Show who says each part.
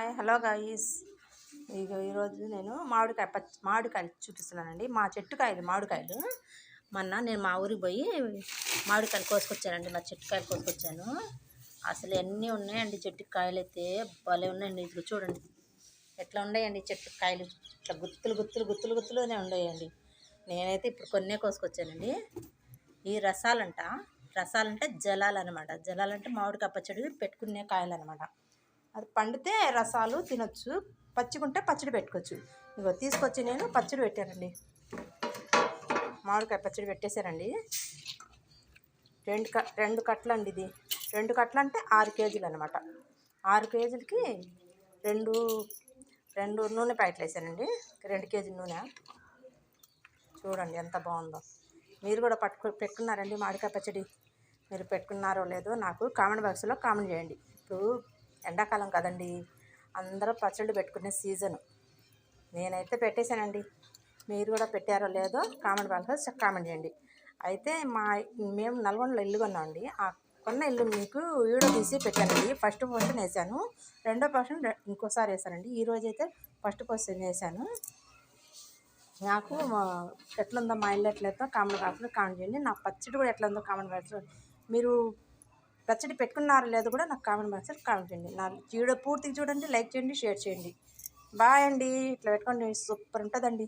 Speaker 1: Hi hello guys. ఈరోజు నేను మామిడికాయలు చూపిస్తున్నానండి. మా చెట్టుకాయలు మామిడికాయలు. మొన్న నేను మా ఊరికి పోయి మామిడికాయలు కోసుకొచ్చానండి. మా చెట్టుకాయలు కోసుకొచ్చాను. అసలు ఎన్ని ఉన్నాయండి చెట్టు కాయలు అయితే భలే ఉన్నాయండి. ఇది చూడండి ఎట్లా ఉన్నాయండి చెట్టు కాయలు. ఇట్లా గుత్తులుగానే ఉన్నాయండి. నేనైతే ఇప్పుడు కొన్నే కోసుకొచ్చానండి. ఈ రసాలంటే జలాలు అనమాట. జలాలంటే మామిడికాయ పచ్చడి పెట్టుకునే కాయలు అనమాట. అది పండితే రసాలు తినొచ్చు, పచ్చిగుంటే పచ్చడి పెట్టుకోవచ్చు. ఇగో తీసుకొచ్చి నేను పచ్చడి పెట్టానండి. మామిడికాయ పచ్చడి పెట్టేశానండి. రెండు కట్టలు అండి. ఇది 2 కట్టలు అంటే 6 కేజీలు అనమాట. 6 కేజీలకి రెండు నూనె ప్యాకెట్లు వేసానండి. 2 కేజీల నూనె. చూడండి ఎంత బాగుందో. మీరు కూడా పెట్టుకున్నారండి మామిడికాయ పచ్చడి? మీరు పెట్టుకున్నారో లేదో నాకు కామెంట్ బాక్స్లో కామెంట్ చేయండి. ఇప్పుడు ఎండాకాలం కదండి, అందరూ పచ్చళ్ళు పెట్టుకునే సీజను. నేనైతే పెట్టేశానండి. మీరు కూడా పెట్టారో లేదో కామెంట్ బాక్స్లో కామెంట్ చేయండి. అయితే మేము నల్గొండలో ఇల్లు కొన్నామండి. ఆ కొన్న ఇల్లు మీకు వీడియో తీసి పెట్టానండి. ఫస్ట్ పోర్షన్ వేసాను, రెండో పోర్షన్ ఇంకోసారి వేసానండి. ఈరోజైతే ఫస్ట్ పోర్షన్ వేసాను. నాకు ఎట్లుందో మా ఇల్లు ఎట్లయితే కామెంట్ బాక్స్లో కామెంట్ చేయండి. నా పచ్చడి కూడా ఎట్లుందో కామెంట్ బాక్స్లో, మీరు పచ్చడి పెట్టుకున్నారో లేదో కూడా నాకు కామెంట్ బాక్స్లో కామెంట్ చేయండి. నా వీడియో పూర్తిగా చూడండి, లైక్ చేయండి, షేర్ చేయండి. బాయ్ అండి. ఇట్లా పెట్టుకోండి, సూపర్ ఉంటుందండి.